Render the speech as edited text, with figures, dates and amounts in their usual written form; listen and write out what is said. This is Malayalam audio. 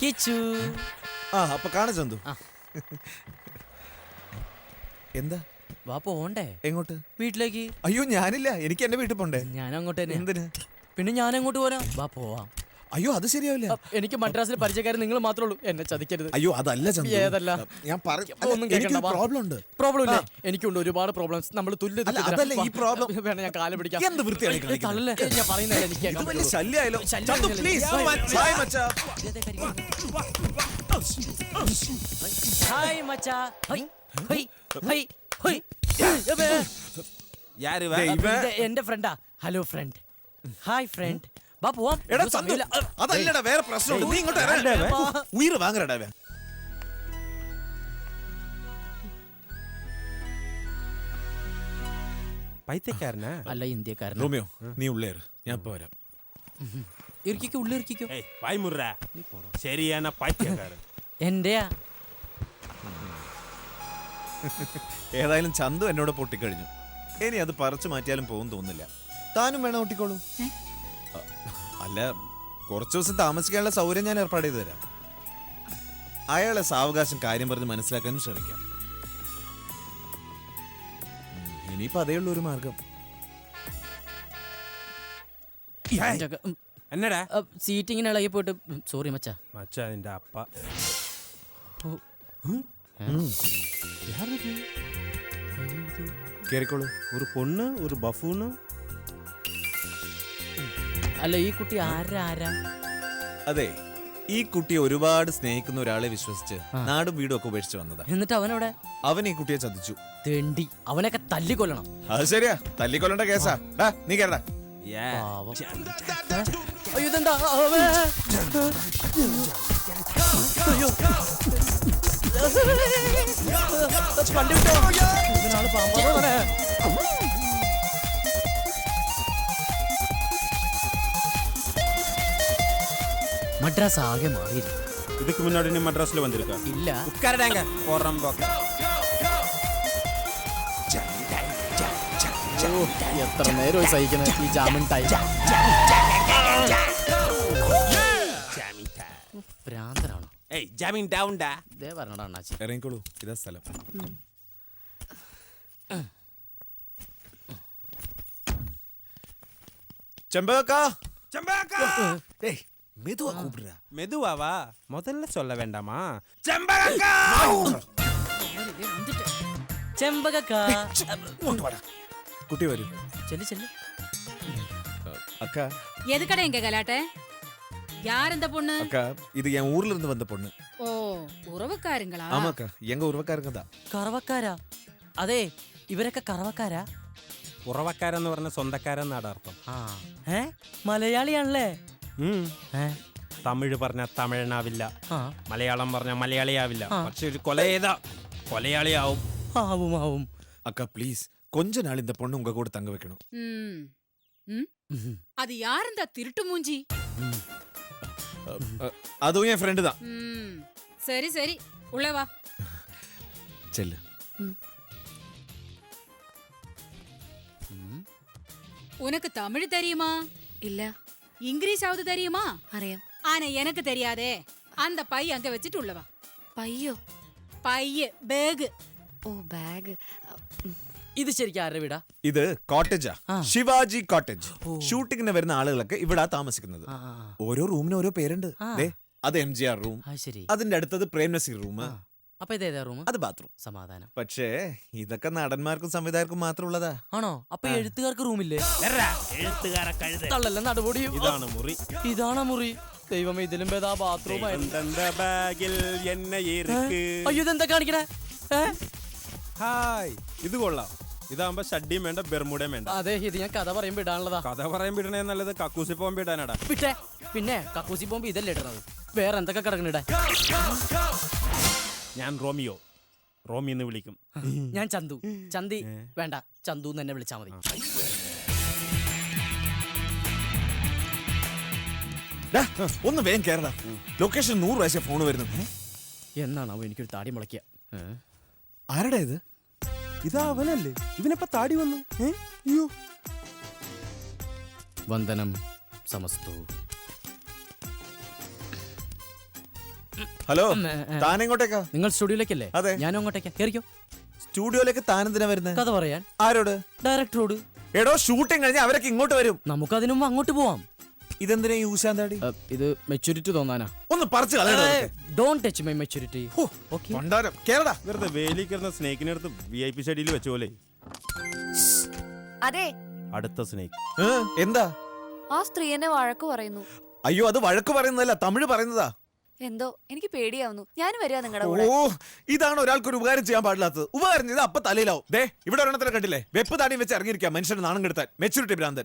കിച്ചു. അപ്പൊ കാണാ ചന്തു. എന്താ വാ പോണ്ടേ? എങ്ങോട്ട്? വീട്ടിലേക്ക്. അയ്യോ ഞാനില്ല, എനിക്ക് എന്റെ വീട്ടിൽ പോണ്ടേ. ഞാൻ അങ്ങോട്ട് തന്നെ. എന്തിന്? പിന്നെ ഞാൻ അങ്ങോട്ട് പോരാ. വാ പോവാം. അയ്യോ അത് ശരിയാവില്ല. എനിക്ക് മദ്രാസിൽ പരിചയക്കാരൻ നിങ്ങൾ മാത്രമേ ഉള്ളൂ. എന്നെ ചതിക്കരുത്. അയ്യോ അതല്ല ചന്തു. ഏതല്ല? ഞാൻ ഒന്നും കേൾക്കണ്ട. പ്രോബ്ലം ഉണ്ട്. പ്രോബ്ലം ഇല്ല, എനിക്കുണ്ട് ഒരുപാട് പ്രോബ്ലംസ്. നമ്മൾ തുല്യത അതല്ല ഈ പ്രോബ്ലം. വേണം ഞാൻ കാല് പിടിക്കാം. എന്ത് വൃത്തിയാണ് തള്ളല്ലേ ഞാൻ പറയുന്നത് എനിക്ക് ഇത് വലിയ ശല്യമായല്ലോ. ചന്തു പ്ലീസ്. ഹായ് മച്ചാ. ഹായ് മച്ചാ. Hi hi hi hi. എന്റെ ഫ്രണ്ടാ. Hello friend. Hi friend. വാ പോവാം. എടാ ചന്തു അതല്ലടാ, വേറെ പ്രശ്നമുണ്ട്. നീ ഇങ്ങോട്ട് ഉയര് വാങ്ങറടാ. പൈത്യക്കാരനാ അല്ല ഇന്ത്യക്കാരൻ. റോമിയോ നീ ഉള്ളേറ്, ഞാൻ ഇപ്പൊ വരാം. ഇരിക്കോ ഉള്ളിരിക്കോ. വായ്മുറ ശരിയാണ് പൈത്യക്കാരൻ. എന്റെയാ. ഏതായാലും ചന്തു എന്നോട് പൊട്ടിക്കഴിഞ്ഞു. ഇനി അത് പറിച്ചു മാറ്റിയാലും പോകും തോന്നില്ല. താനും വേണം ഒട്ടിക്കോളൂ. അല്ല, കുറച്ചു ദിവസം താമസിക്കാനുള്ള സൗകര്യം ഞാൻ ഏർപ്പാട് ചെയ്തു തരാം. അയാളെ സാവകാശം കാര്യം പറഞ്ഞ് മനസ്സിലാക്കാനും ശ്രമിക്കാം. ഇനിയിപ്പോ അതേയുള്ള ഒരു മാർഗം. എന്നടാ സീറ്റിങ്ങിന് ഇളകി പോയിട്ട്. സോറി മച്ചാ. മച്ചാ നിന്റെ അപ്പ. കേറിക്കോളൂ. ഒരു പൊണ്ണ്, ഒരു ബഫൂണ്. അല്ല ഈ കുട്ടി ആരാ? അതെ, ഈ കുട്ടിയെ ഒരുപാട് സ്നേഹിക്കുന്ന ഒരാളെ വിശ്വസിച്ച് നാടും വീടും ഒക്കെ ഉപേക്ഷിച്ച് വന്നതാ. എന്നിട്ട് അവനവിടെ? അവൻ ഈ കുട്ടിയെ ചതിച്ചു. തെണ്ടി, അവനൊക്കെ തല്ലിക്കൊല്ലണം. അത് ശരിയാ, തല്ലിക്കൊല്ലേണ്ട കേസാ. നീ കേരടാ. അയ്യോ ഇതെന്താ? അയ്യോ വണ്ടി വിട്ടോ. ഇതിനാള് പാമ്പാണ്. മദ്രാസ് ആകെ മാറിയില്ല. இதுக்கு முன்னாடி நீ மദ്ராஸ்ல வந்திருக்க? இல்ல. உட்காரடாங்க போறோம் போக்க. എത്ര നേരമായി സഹിക്കണ ഈ ജാമിൻ ടൈം. ഭ്രാന്തരാണോ? ഏയ് ജാമിൻ ഡൗൺ ഡാ. ദേ പറഞ്ഞടാ അണ്ണാച്ചി. ഇറങ്ങിക്കോളൂ, ഇതാ സ്ഥലം. ചെമ്പകാ. ചെമ്പകാ. ഏയ് மெதுவா கூப்பிடுறா. மெதுவாவா? முதல்ல சொல்ல வேண்டாமா? ചെമ്പകാ. ചെമ്പകാ. குட்டி வரு. ചെല്ലു ചെല്ലു. அக்கா எதுக்கடா இங்க கலாட்ட? யார் இந்த பொண்ணு? அக்கா இது என் ஊர்ல இருந்து வந்த பொண்ணு. ஓ ഉറവക്കാരങ്ങളാ? ஆமாக்கா, எங்க ഉറവക്കാരங்க தான். കറവക്കാരാ? അതെ, ഇവരൊക്കെ കറവക്കാരാ? ഉറവക്കാരെന്ന് പറഞ്ഞ സ്വന്തക്കാരെന്നാണ് അർത്ഥം. മലയാളിയാണല്ലേ? തമിഴ് പറഞ്ഞ തമിഴനാവില്ല, മലയാളം പറഞ്ഞ മലയാളിയാവില്ല. പക്ഷെ ഒരു കൊല ചെയ്താ കൊലയാളിയാവും. ആവും. அக்கா ப்ளீஸ் கொஞ்ச நாள் இந்த பொண்ணு உங்க கூட தங்க வைக்கணும். அது யார் இந்த திருட்டு மூஞ்சி? அதுவும் என் ஃப்ரெண்டு தான். சரி சரி உள்ள வா. செல்லு. உனக்கு தமிழ் தெரியுமா? இல்ல. இங்கிலீஷாவது தெரியுமா? അറിയാം. ஆனா எனக்கு தெரியாதே. அந்த பை அங்க வச்சிட்டு உள்ள வா. പയ്യോ? പയ്യ് ബാഗ്. ഓ ബാഗ്. ഇത് ശരിക്കും ആരുടെ വീടാ? ഇത് കോട്ടേജാ, ശിവാജി കോട്ടേജ്. ഷൂട്ടിങ്ങിന് വരുന്ന ആളുകളൊക്കെ ഇവിടെ താമസിക്കുന്നത്. ഓരോ റൂമിന് ഓരോ പേരുണ്ട്. അത് MGR റൂം, അതിന്റെ അടുത്തത് പ്രേം നസീർ റൂം. അപ്പൊ ഇതേതാ റൂം? അത് ബാത്റൂം. സമാധാനം. പക്ഷേ ഇതൊക്കെ നടന്മാർക്കും സംവിധായകർക്കും മാത്രമുള്ളതാ. ആണോ? അപ്പൊ എഴുത്തുകാർക്ക് റൂമില്ലേ? ഇതാണ് മുറി. ഇതാണ് മുറി. ദൈവമേ, ഇതിലും ഭേദാ ബാത്റൂം. അയ്യോ ഇതെന്താ കാണിക്കണേ? ഹായ്, ഇത് കൊള്ളാം. ഇതാകുമ്പോ ഷഡ്ഡിയും വേണ്ട, ബെർമുടയും വേണ്ട. അതെ, ഇത് ഞാൻ കഥ പറയുമ്പോ ഇടാനുള്ളതാ. കഥ പറയാൻ വിടണേ നല്ലത് കക്കൂസി പോകുമ്പോ ഇടാനാടാ. പിന്നെ കക്കൂസി പോകുമ്പോ ഇതല്ലേ ഇടുന്നത്? വേറെ എന്തൊക്കെ കിടക്കണിട? ഞാൻ റോമിയോ, റോമി എന്ന് വിളിക്കും. ഞാൻ ചന്തു. ചന്തി വേണ്ട, ചന്തു എന്ന് എന്നെ വിളിച്ചാ മതി. ഒന്ന് വേഗം കേരള. ലൊക്കേഷൻ 100 പ്രാവശ്യം ഫോൺ വരുന്നു. എന്നാണോ എനിക്കൊരു താടി മുളയ്ക്കുക? ആരുടെ ഇത്? ഇതാ അവനല്ലേ? ഇവനെപ്പ താടി വന്നു? അയ്യോ. വന്ദനം സമസ്തു. ഹലോ താനെങ്ങോട്ടേക്കാ? നിങ്ങൾ സ്റ്റുഡിയോയിലേക്കല്ലേ? അതെ. ഞാനും അങ്ങോട്ടേക്കാ. കേറിക്കോ. സ്റ്റുഡിയോയിലേക്ക് താനെന്തിനാ വരുന്നത്? കഥ പറയാൻ. ആരോട്? ഡയറക്ടറോട്. എടോ ഷൂട്ടിംഗ് കഴിഞ്ഞാൽ അവരൊക്കെ ഇങ്ങോട്ട് വരും. നമുക്ക് അതിനു മുമ്പ് അങ്ങോട്ട് പോവാം. ഇതെന്തിനാ ഈ ഊശാന്താടി? ഇത് മെച്ചൂരിറ്റി തോന്നാനാ. ഒന്ന് പറിച്ചു കളയണോ? Don't touch my maturity. കേരടാ. വെറുതെ വേലി കിടന്ന സ്നേക്കിനെ അടുത്ത് VIP ഷെഡിയിൽ വെച്ച പോലെ. അതെ, അടുത്ത സ്നേക്ക്. എന്താ? ആ സ്ത്രീ എന്നെ വഴക്ക് പറയുന്നു. അയ്യോ, അത് വഴക്ക് പറയുന്നതല്ല, തമിഴ് പറയുന്നതാ. എന്തോ എനിക്ക് പേടിയാവുന്നു. ഞാൻ വരിക നിങ്ങളുടെ ഓ, കൂടെ. ഇതാണ് ഒരാൾക്ക് ഒരു ഉപകാരം ചെയ്യാൻ പാടില്ലാത്തത്. ഉപകാരം ചെയ്ത് അപ്പൊ തലയിലാവും. ദേ ഇവിടെ ഒരെണ്ണത്തിനെ കണ്ടില്ലേ? വെപ്പ് താടിയും വെച്ച് ഇറങ്ങിയിരിക്കാം മനുഷ്യന് നാണം കെടുത്താൻ. മെച്ചൂരിറ്റി ഭ്രാന്തൻ.